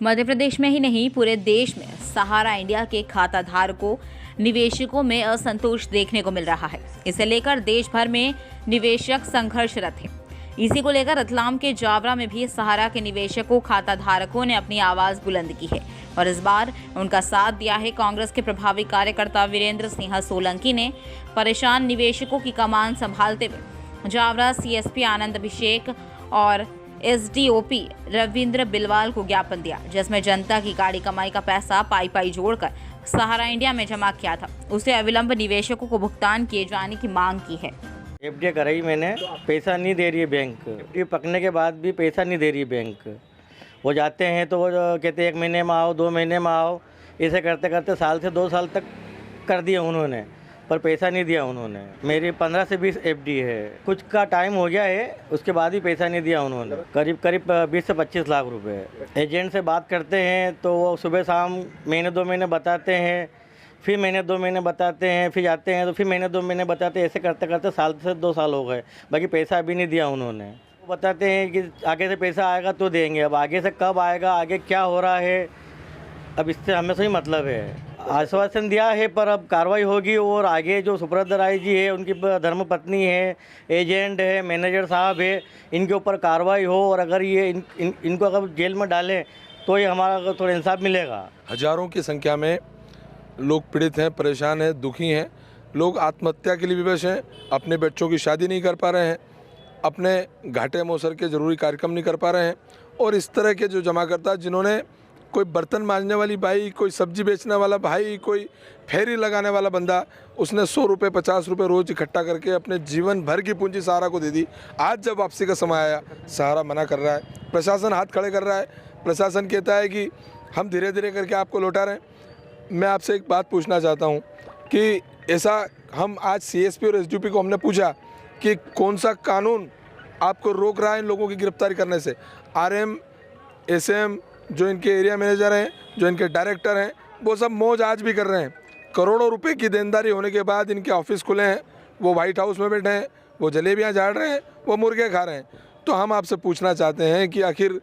मध्य प्रदेश में ही नहीं पूरे देश में सहारा इंडिया के खाता धारकों निवेशकों में असंतोष देखने को मिल रहा है। इसे लेकर देश भर में निवेशक संघर्षरत हैं। इसी को लेकर रतलाम के जावरा में भी सहारा के निवेशकों खाता धारकों ने अपनी आवाज बुलंद की है और इस बार उनका साथ दिया है। कांग्रेस के प्रभावी कार्यकर्ता वीरेंद्र सिंह सोलंकी ने परेशान निवेशकों की कमान संभालते हुए जावरा सीएसपी आनंद अभिषेक और एसडीओपी रविंद्र बिलवाल को ज्ञापन दिया, जिसमें जनता की गाड़ी कमाई का पैसा पाई पाई जोड़कर सहारा इंडिया में जमा किया था, उसे अविलंब निवेशकों को भुगतान किए जाने की मांग की है। एफडी कराई मैंने, पैसा नहीं दे रही है बैंक। एफडी पकने के बाद भी पैसा नहीं दे रही है बैंक। वो जाते हैं तो वो कहते हैं 1 महीने में आओ, 2 महीने में आओ, ऐसे करते करते साल से 2 साल तक कर दिया उन्होंने, पर पैसा नहीं दिया उन्होंने। मेरी 15 से 20 एफडी है, कुछ का टाइम हो गया है, उसके बाद भी पैसा नहीं दिया उन्होंने। करीब 20 से 25 लाख रुपए। एजेंट से बात करते हैं तो वो सुबह शाम महीने 2 महीने बताते हैं, फिर महीने 2 महीने बताते हैं, फिर जाते हैं तो फिर महीने 2 महीने बताते हैं। ऐसे करते करते साल से 2 साल हो गए, बाकी पैसा अभी नहीं दिया उन्होंने। वो बताते हैं कि आगे से पैसा आएगा तो देंगे, अब आगे से कब आएगा, आगे क्या हो रहा है, अब इससे हमें सही मतलब है। आश्वासन दिया है पर अब कार्रवाई होगी और आगे जो सुब्रत राय जी है, उनकी धर्मपत्नी है, एजेंट है, मैनेजर साहब है, इनके ऊपर कार्रवाई हो और अगर ये इनको अगर जेल में डालें तो ये हमारा थोड़ा इंसाफ मिलेगा। हजारों की संख्या में लोग पीड़ित हैं, परेशान हैं, दुखी हैं। लोग आत्महत्या के लिए विवश हैं, अपने बच्चों की शादी नहीं कर पा रहे हैं, अपने घाटे मौसर के ज़रूरी कार्यक्रम नहीं कर पा रहे हैं। और इस तरह के जो जमाकर्ता, जिन्होंने कोई बर्तन मांजने वाली बाई, कोई सब्जी बेचने वाला भाई, कोई फेरी लगाने वाला बंदा, उसने 100 रुपये 50 रुपये रोज़ इकट्ठा करके अपने जीवन भर की पूंजी सहारा को दे दी। आज जब वापसी का समय आया, सहारा मना कर रहा है, प्रशासन हाथ खड़े कर रहा है। प्रशासन कहता है कि हम धीरे धीरे करके आपको लौटा रहे हैं। मैं आपसे एक बात पूछना चाहता हूं कि ऐसा हम आज सीएसपी और एसडीओपी को हमने पूछा कि कौन सा कानून आपको रोक रहा है इन लोगों की गिरफ्तारी करने से। आरएम, एसएम, जो इनके एरिया मैनेजर हैं, जो इनके डायरेक्टर हैं, वो सब मौज आज भी कर रहे हैं। करोड़ों रुपए की देनदारी होने के बाद इनके ऑफिस खुले हैं, वो व्हाइट हाउस में बैठे हैं, वो जलेबियाँ झाड़ रहे हैं, वो मुर्गे खा रहे हैं। तो हम आपसे पूछना चाहते हैं कि आखिर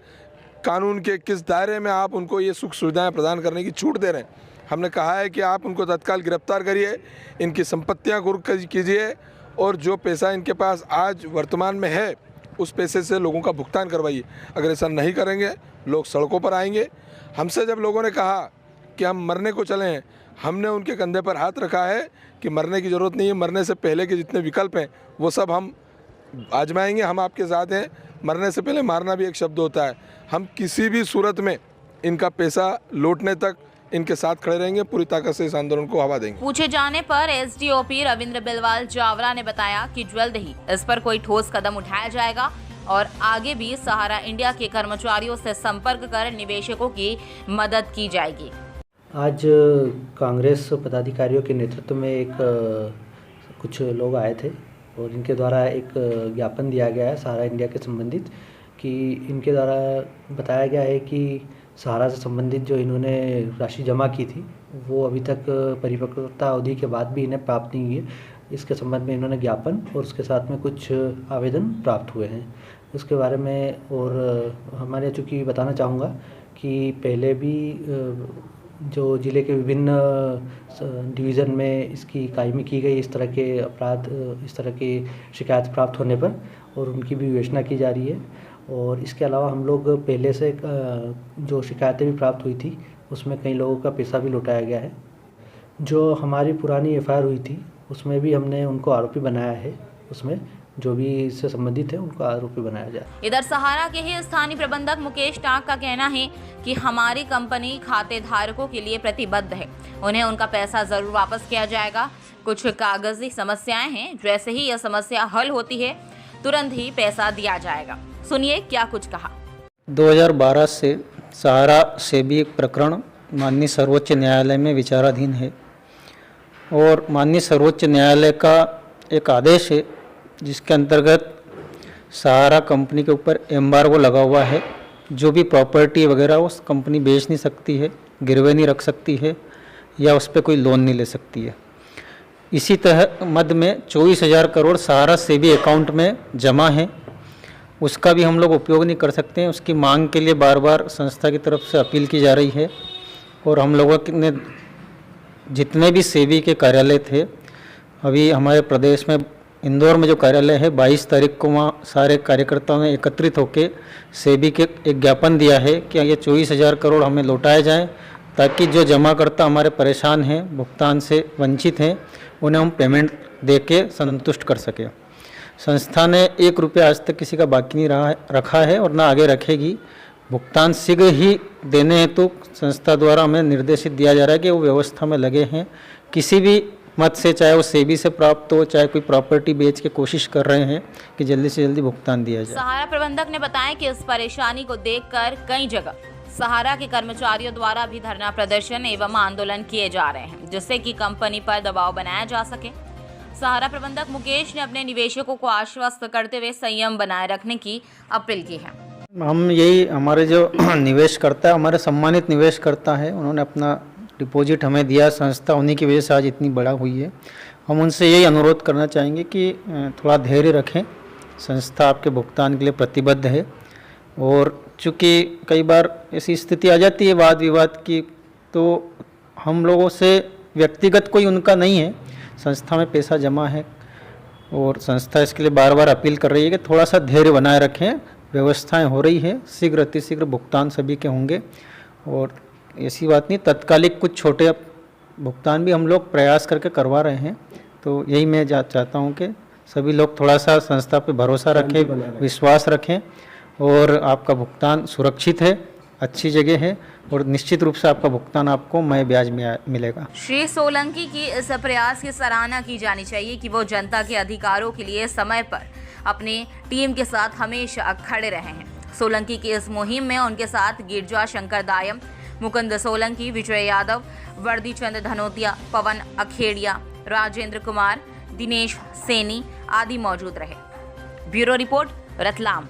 कानून के किस दायरे में आप उनको ये सुख सुविधाएँ प्रदान करने की छूट दे रहे हैं। हमने कहा है कि आप उनको तत्काल गिरफ्तार करिए, इनकी संपत्तियां कुर्क कीजिए और जो पैसा इनके पास आज वर्तमान में है उस पैसे से लोगों का भुगतान करवाइए। अगर ऐसा नहीं करेंगे लोग सड़कों पर आएंगे। हमसे जब लोगों ने कहा कि हम मरने को चले हैं, हमने उनके कंधे पर हाथ रखा है कि मरने की ज़रूरत नहीं है, मरने से पहले के जितने विकल्प हैं वो सब हम आजमाएंगे। हम आपके साथ हैं। मरने से पहले मारना भी एक शब्द होता है। हम किसी भी सूरत में इनका पैसा लौटने तक इनके साथ खड़े रहेंगे, पूरी ताकत से इस आंदोलन को हवा देंगे। पूछे जाने पर एसडीओपी रविंद्र बिलवाल जावरा ने बताया कि जल्द ही इस पर कोई ठोस कदम उठाया जाएगा और आगे भी सहारा इंडिया के कर्मचारियों से संपर्क कर निवेशकों की मदद की जाएगी। आज कांग्रेस पदाधिकारियों के नेतृत्व में कुछ लोग आए थे और इनके द्वारा एक ज्ञापन दिया गया है सहारा इंडिया के संबंधित, कि इनके द्वारा बताया गया है कि सहारा से संबंधित जो इन्होंने राशि जमा की थी वो अभी तक परिपक्वता अवधि के बाद भी इन्हें प्राप्त नहीं हुई है। इसके संबंध में इन्होंने ज्ञापन और उसके साथ में कुछ आवेदन प्राप्त हुए हैं उसके बारे में। और हमारे चूँकि बताना चाहूँगा कि पहले भी जो ज़िले के विभिन्न डिवीज़न में इसकी कायमी की गई इस तरह के अपराध, इस तरह की शिकायत प्राप्त होने पर, और उनकी भी विवेचना की जा रही है। और इसके अलावा हम लोग पहले से जो शिकायतें भी प्राप्त हुई थी उसमें कई लोगों का पैसा भी लौटाया गया है। जो हमारी पुरानी एफआईआर हुई थी उसमें भी हमने उनको आरोपी बनाया है, उसमें जो भी इससे संबंधित है उनको आरोपी बनाया जाए। इधर सहारा के ही स्थानीय प्रबंधक मुकेश टाक का कहना है कि हमारी कंपनी खाते धारकों के लिए प्रतिबद्ध है, उन्हें उनका पैसा जरूर वापस किया जाएगा। कुछ कागजी समस्याएं हैं, जैसे ही यह समस्या हल होती है तुरंत ही पैसा दिया जाएगा। सुनिए क्या कुछ कहा। 2012 से सहारा से भी एक प्रकरण माननीय सर्वोच्च न्यायालय में विचाराधीन है और माननीय सर्वोच्च न्यायालय का एक आदेश है जिसके अंतर्गत सहारा कंपनी के ऊपर एम्बार्गो लगा हुआ है। जो भी प्रॉपर्टी वगैरह उस कंपनी बेच नहीं सकती है, गिरवे नहीं रख सकती है या उस पर कोई लोन नहीं ले सकती है। इसी तरह मद में 24,000 करोड़ सहारा से भी अकाउंट में जमा है उसका भी हम लोग उपयोग नहीं कर सकते हैं। उसकी मांग के लिए बार बार संस्था की तरफ से अपील की जा रही है और हम लोगों ने जितने भी सेबी के कार्यालय थे, अभी हमारे प्रदेश में इंदौर में जो कार्यालय है 22 तारीख को वहाँ सारे कार्यकर्ताओं ने एकत्रित होकर सेबी के एक ज्ञापन दिया है कि ये 24,000 करोड़ हमें लौटाए जाएं, ताकि जो जमाकर्ता हमारे परेशान हैं, भुगतान से वंचित हैं, उन्हें हम पेमेंट दे के संतुष्ट कर सकें। संस्था ने 1 रुपया आज तक किसी का बाकी नहीं रखा है और ना आगे रखेगी। भुगतान शीघ्र ही देने हेतु संस्था द्वारा हमें निर्देशित दिया जा रहा है कि वो व्यवस्था में लगे हैं। किसी भी मत से, चाहे वो सेबी से प्राप्त हो, चाहे कोई प्रॉपर्टी बेच के कोशिश कर रहे हैं कि जल्दी से जल्दी भुगतान दिया जाए। सहारा प्रबंधक ने बताया कि इस परेशानी को देखकर कई जगह सहारा के कर्मचारियों द्वारा भी धरना प्रदर्शन एवं आंदोलन किए जा रहे हैं, जिससे कि कंपनी पर दबाव बनाया जा सके। सहारा प्रबंधक मुकेश ने अपने निवेशकों को आश्वस्त करते हुए संयम बनाए रखने की अपील की है। हम यही, हमारे जो निवेश करता है, हमारे सम्मानित निवेश करता है, उन्होंने अपना डिपॉजिट हमें दिया, संस्था उन्हीं की वजह से आज इतनी बड़ा हुई है। हम उनसे यही अनुरोध करना चाहेंगे कि थोड़ा धैर्य रखें। संस्था आपके भुगतान के लिए प्रतिबद्ध है और चूँकि कई बार ऐसी स्थिति आ जाती है वाद विवाद की, तो हम लोगों से व्यक्तिगत कोई उनका नहीं है, संस्था में पैसा जमा है और संस्था इसके लिए बार बार अपील कर रही है कि थोड़ा सा धैर्य बनाए रखें। व्यवस्थाएं हो रही है, शीघ्र अतिशीघ्र भुगतान सभी के होंगे और ऐसी बात नहीं, तत्कालिक कुछ छोटे भुगतान भी हम लोग प्रयास करके करवा रहे हैं। तो यही मैं चाहता हूं कि सभी लोग थोड़ा सा संस्था पे भरोसा रखें, विश्वास रखें और आपका भुगतान सुरक्षित है, अच्छी जगह है और निश्चित रूप से आपका भुगतान आपको मय ब्याज में मिलेगा। श्री सोलंकी की इस प्रयास की सराहना की जानी चाहिए कि वो जनता के अधिकारों के लिए समय पर अपनी टीम के साथ हमेशा खड़े रहे हैं। सोलंकी की इस मुहिम में उनके साथ गिरजा शंकर दायम, मुकुंद सोलंकी, विजय यादव, वर्दी चंद धनोतिया, पवन अखेड़िया, राजेंद्र कुमार, दिनेश सैनी आदि मौजूद रहे। Bureau report, Ratlam.